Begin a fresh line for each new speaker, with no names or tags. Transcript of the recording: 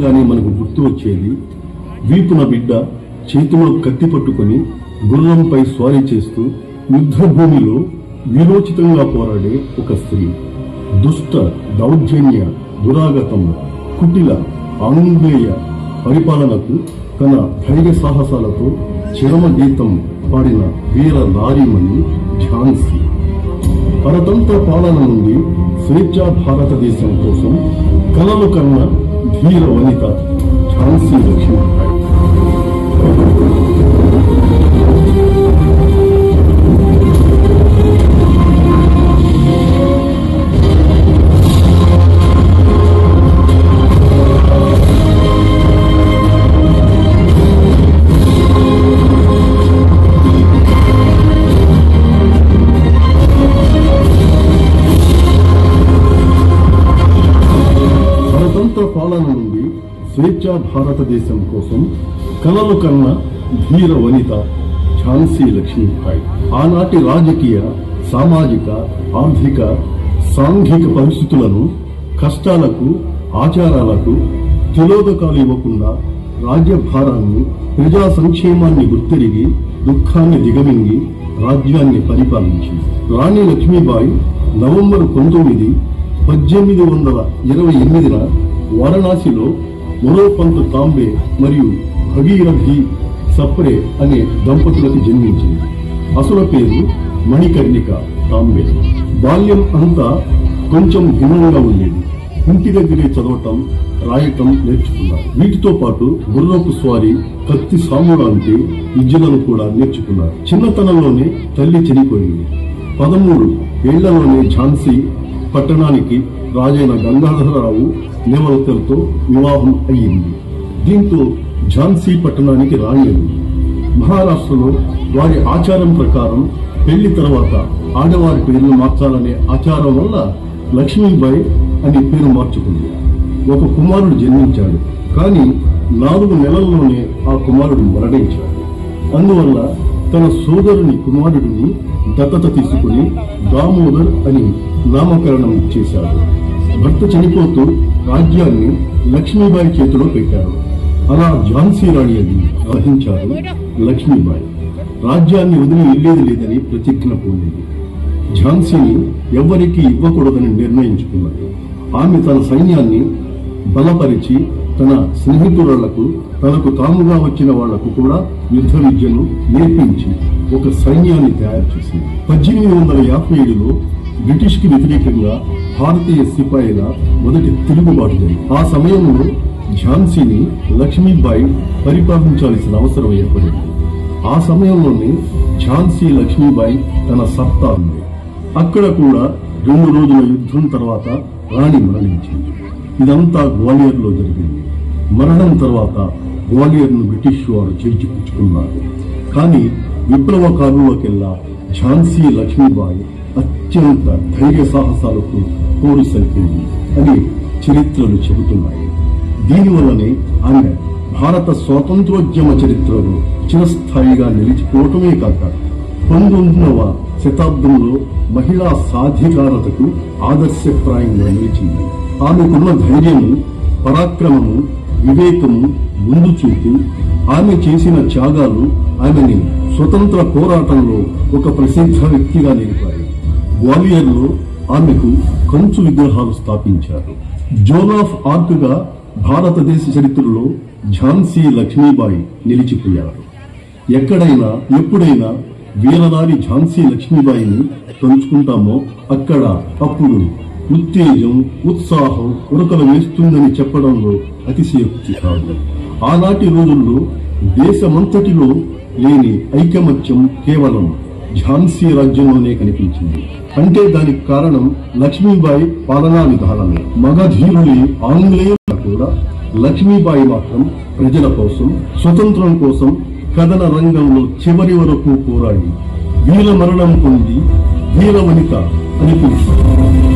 గాని మనకు గుర్తు వచ్చేది వీపున బిడ్డ చేతిలో కత్తి పట్టుకుని గుర్రంపై స్వారీ చేస్తూ యుద్ధ భూమిలో వీరోచితంగా పోరాడే ఒక స్త్రీ. దుష్ట దౌర్జన్య దురాగతం కుటిల ఆంగ్లేయ పరిపాలనకు తన ధైర్య సాహసాలతో చరమ గీతం పాడిన వీర నారీమణి ఝాన్సీ. పరతంత్ర పాలన నుండి స్వేచ్ఛా భారతదేశం కోసం కలలు కన్న ధీర వనిత ఝాన్సీ లక్ష్మీబాయి. పాలన నుండి స్వేచ్ఛా భారతదేశం కోసం కలలు కన్న ధీర వనిత ఝాన్సీ లక్ష్మీబాయి. ఆనాటి రాజకీయ సామాజిక ఆర్థిక సాంఘిక పరిస్థితులను కష్టాలకు ఆచారాలకు తిలోదకాలు ఇవ్వకుండా రాజ్యభారాన్ని ప్రజా సంక్షేమాన్ని గుర్తెరిగి దుఃఖాన్ని దిగమింగి రాజ్యాన్ని పరిపాలించింది. రాణి లక్ష్మీబాయి నవంబర్ 19, 1828న వారణాసిలో మొరోపంత్ తాంబే మరియు భగీరథి సప్రే అనే దంపతులకు జన్మించింది. అసలు పేరు మణికర్ణిక తాంబే. బాల్యం అంతా కొంచెం భిన్నంగా ఉండేది. ఇంటి దగ్గరే చదవటం రాయటం నేర్చుకున్నారు. వీటితో పాటు గుర్రపు స్వారీ కత్తి సాములు అంటే విద్యలను కూడా నేర్చుకున్నారు. చిన్నతనంలోనే తల్లి చనిపోయింది. 13 ఏళ్లలోనే ఝాన్సీ పట్టణానికి రాజైన గంగాధరరావు నేవలకర్తో వివాహం అయ్యింది. దీంతో ఝాన్సీ పట్టణానికి రాణి అయింది. మహారాష్ట్రలో వారి ఆచారం ప్రకారం పెళ్లి తర్వాత ఆడవారి పేర్లు మార్చాలనే ఆచారం వల్ల లక్ష్మీబాయి అని పేరు మార్చుకుంది. ఒక కుమారుడు జన్మించాడు. కానీ 4 నెలల్లోనే ఆ కుమారుడు మరణించాడు. అందువల్ల తన సోదరుని కుమారుడిని దత్తత తీసుకుని దామోదర్ అని నామకరణం చేశాడు. భర్త చనిపోతూ రాజ్యాన్ని లక్ష్మీబాయి చేతిలో పెట్టారు. అలా ఝాన్సీ రాణి అని వహించారు లక్ష్మీబాయి. రాజ్యాన్ని వదిలి వెళ్లేది లేదని ప్రతిజ్ఞ పూనింది. ఝాన్సీని ఎవ్వరికీ ఇవ్వకూడదని నిర్ణయించుకున్నది. ఆమె తన సైన్యాన్ని బలపరిచి తన స్నేహితులకు తనకు తాముగా వచ్చిన వాళ్లకు కూడా యుద్ధ విద్యను నేర్పించి ఒక సైన్యాన్ని తయారు చేసింది. 1857లో బ్రిటిష్ కి వ్యతిరేకంగా భారతీయ సిపాయిల మొదటి తిరుగుబాటు జరిగింది. ఆ సమయంలో ఝాన్సీని లక్ష్మీబాయి పరిపాలించాల్సిన అవసరం ఏర్పడింది. ఆ సమయంలోనే ఝాన్సీ లక్ష్మీబాయి తన సత్తా ఉంది. అక్కడ కూడా 2 రోజుల యుద్ధం తర్వాత రాణి మరణించింది. ఇదంతా గ్వాలియర్ లో జరిగింది. మరణం తర్వాత గ్వాలియర్ ను బ్రిటిష్ వారు చేర్చిపుచ్చుకున్నారు. కానీ విప్లవకారులకెల్లా ఝాన్సీ లక్ష్మీబాయి అత్యంత ధైర్య సాహసాలకు కోరు సరిపోయింది అని చరిత్రలు చెబుతున్నాయి. దీనివల్లనే ఆమె భారత స్వాతంత్రోద్యమ చరిత్రలో చిరస్థాయిగా నిలిచిపోవటమే కాక 19వ శతాబ్దంలో మహిళా సాధికారతకు ఆదర్శప్రాయంగా నిలిచింది. ఆమెకున్న ధైర్యము, పరాక్రమము, వివేకము ముందు చూపి ఆమె చేసిన త్యాగాలు ఆమెని స్వతంత్ర పోరాటంలో ఒక ప్రసిద్ధ వ్యక్తిగా నిలిపాయి. గ్వాలియర్ లో ఆమెకు కంచు విగ్రహాలు స్థాపించారు. జోన్ ఆఫ్ ఆర్క్ గా భారతదేశ చరిత్రలో ఝాన్సీ లక్ష్మీబాయి నిలిచిపోయారు. ఎక్కడైనా ఎప్పుడైనా వీరనారి ఝాన్సీ లక్ష్మీబాయిని తలుచుకుంటామో అక్కడ అప్పుడు ఉత్తేజం, ఉత్సాహం ఉరకలు వేస్తుందని చెప్పడంలో అతిశయోక్తి కాదు. ఆనాటి రోజుల్లో దేశమంతటిలో లేని ఐకమత్యం కేవలం ఝాన్సీ రాజ్యంలోనే కనిపించింది. అంటే దానికి కారణం లక్ష్మీబాయి పాలనా విధానమే. మగధీరుని ఆంగ్లేయులు కూడా లక్ష్మీబాయి మాత్రం ప్రజల కోసం, స్వతంత్రం కోసం కథన రంగంలో చివరి వరకు పోరాడి వీర మరణం పొంది వీర వనిత అని పిలుస్తారు.